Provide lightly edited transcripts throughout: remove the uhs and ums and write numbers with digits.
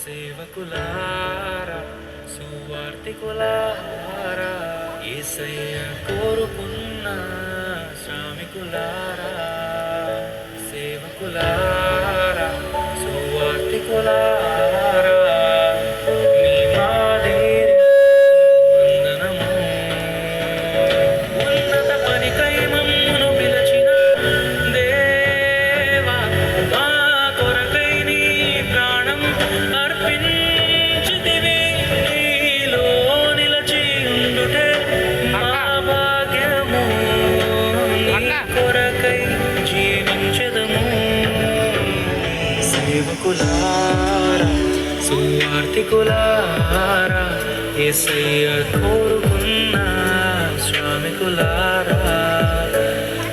సేవకులారా సువార్తికులారా యేసయ్య కోరుకున్న శ్రామికులారా సేవకులారా సువార్తికులారా మీ మాదిరి వందనము ఉన్నత పనికై మమ్మును పిలచిన దేవా మా కొరకై నీ ప్రాణం అర్పించితివి నీలో నిలచి ఉండుటే మా భాగ్యము నీ కొరకై జీవించెదము సేవకులారా సువార్తికులారా యేసయ్య కోరుకున్న శ్రామికులారా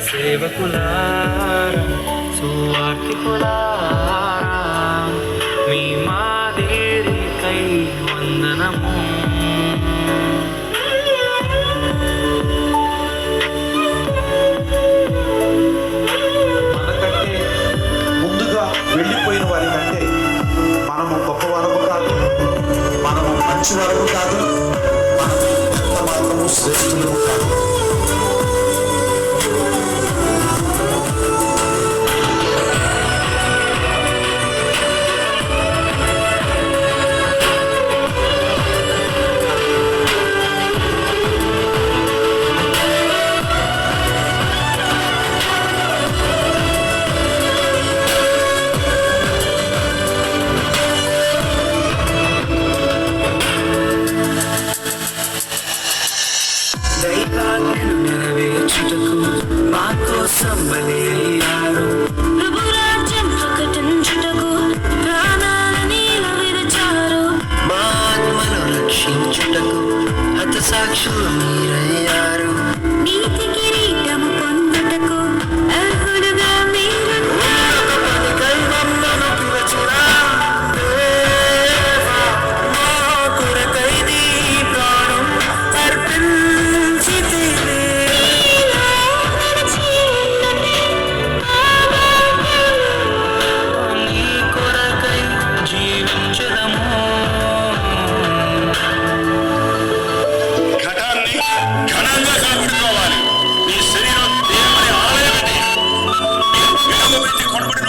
సేవకులారా సువార్తికులారా మీ మాదిరికై వందనము మనకంటే ముందుగా వెళ్ళిపోయిన వారి కంటే మనము గొప్పవారము కాదు, మనము మంచివారము కాదు, మనము ఎంత మాత్రము శ్రేష్ఠులు కాదు. దైవాజ్ఞను నెరవేర్చుటకు మా కోసం బలి అయ్యారు ప్రభు రాజ్యం ప్రకటించుటకు ప్రాణాలని విరచారు మా ఆత్మను రక్షించుటకు హతసాక్షులు మీరయ్యారు నీతి కిరీటము పొందుటకు అర్హుడుగా మీరున్నారు పనికై మమ్మను పిలచిన దేవా మా కొరకై నీ ప్రాణం అర్పించితివి నీలో నిలిచి ఉండుటే మా భాగ్యము నీ కొరకై జీవించెదము ఘటాన్ని ఘనంగా కాపాడుకోవాలి. నీ శరీరం దేవుని ఆలయమని విలువ పెట్టి కొనబడిన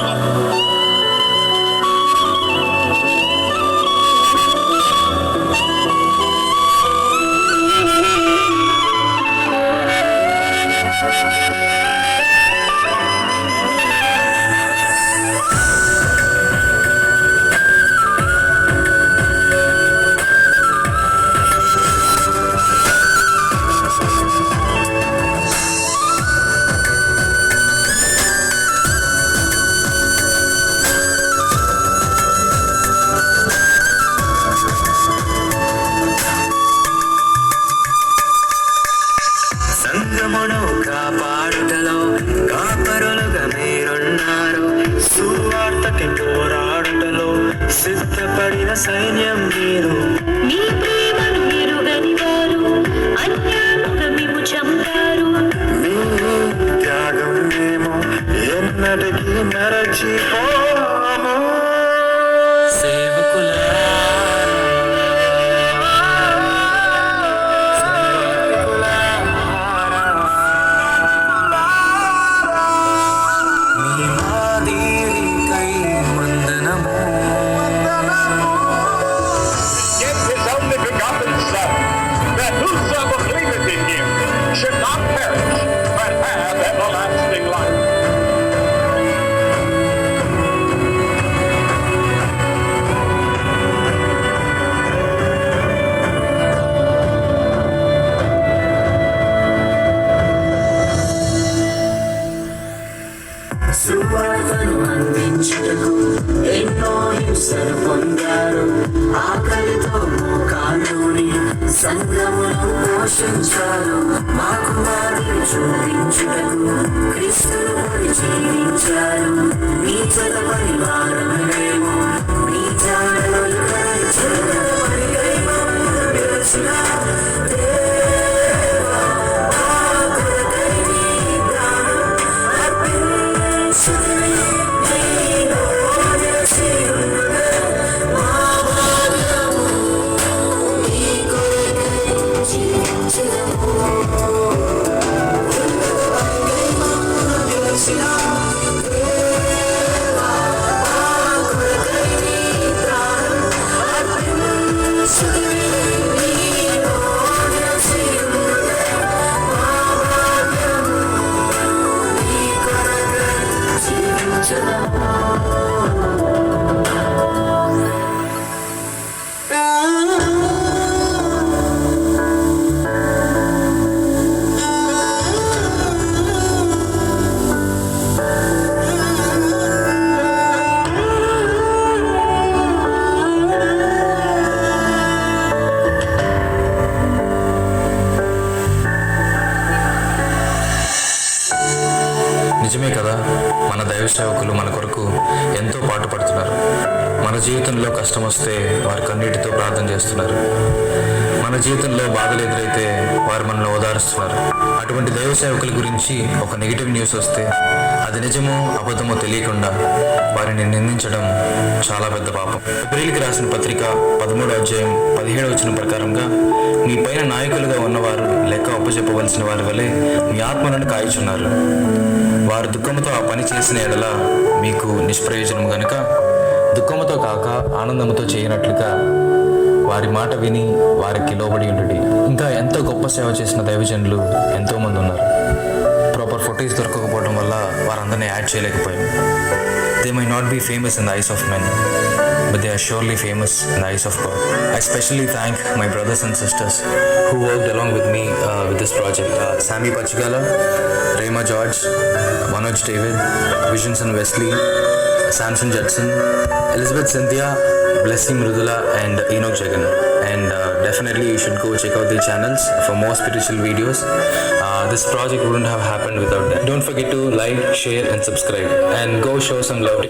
సంగమును కాపాడుటలో కాపరులుగా మీరున్నారు సువార్తకి పోరాడుటలో సిద్ధపడిన సైన్యం మీరు నీ ప్రేమను ఎరుగని వారు అన్యాయంగా మేము చంపారు మీ త్యాగం మేము ఎన్నటికీ మరచిపోము మీ మాదిరికై వందనము gave his only begotten Son, that whosoever believeth in him should not perish, but have everlasting life. సువార్తను అందించుటకు ఎన్నో హింసలు పొందారు ఆకలితో మోకాలుని సంఘమును పోషించారు మాకు మాదిరి చూపించుటకు క్రీస్తును పోలి జీవించారు మీ జత పరివారం మేము మీ జాడలో పనికై మమ్మల్ని పిలిచిన దేవా మా కొరకై నీ ప్రాణం అర్పించితివి నీలో నిలిచి ఉండుటే మా నిజమే కదా, మన దైవ సేవకులు మన కొరకు ఎంతో పాటుపడుతున్నారు. మన జీవితంలో కష్టం వస్తే వారు కన్నీటితో ప్రార్థన చేస్తున్నారు. మన జీవితంలో బాధలు ఎదురైతే వారు మనల్ని ఓదారుస్తున్నారు. అటువంటి దైవ సేవకుల గురించి ఒక నెగిటివ్ న్యూస్ వస్తే అది నిజమో అబద్ధమో తెలియకుండా వారిని నిందించడం చాలా పెద్ద పాపం. ఏప్రిల్కి రాసిన పత్రిక 13వ అధ్యాయం 17వ వచనం ప్రకారంగా, మీ పైన నాయకులుగా ఉన్నవారు లెక్క అప్పచెప్పవలసిన వారి వలె మీ ఆత్మలను కాయుచున్నారు. వారు దుఃఖంతో ఆ పని చేసిన ఎడల మీకు నిష్ప్రయోజనం గనుక దుఃఖముతో కాక ఆనందముతో చేయనట్లుగా వారి మాట విని వారికి లోబడి ఉండుడి. ఇంకా ఎంతో గొప్ప సేవ చేసిన దైవజనులు ఎంతోమంది ఉన్నారు. ప్రాపర్ ఫొటోస్ దొరకకపోవడం వల్ల వారందరినీ యాడ్ చేయలేకపోయాం. They might not be famous in the eyes of men, but they are surely famous in the eyes of God. I especially thank my brothers and sisters who worked along with me with this project. Sammy Pachigala, Rema George, Manoj David, Visions and Wesley, Samson Judson, Elizabeth Cynthia, Blessing Mrudula and Enoch Jagan. And definitely you should go check out their channels for more spiritual videos. This project wouldn't have happened without them. Don't forget to like, share and subscribe and go show some love.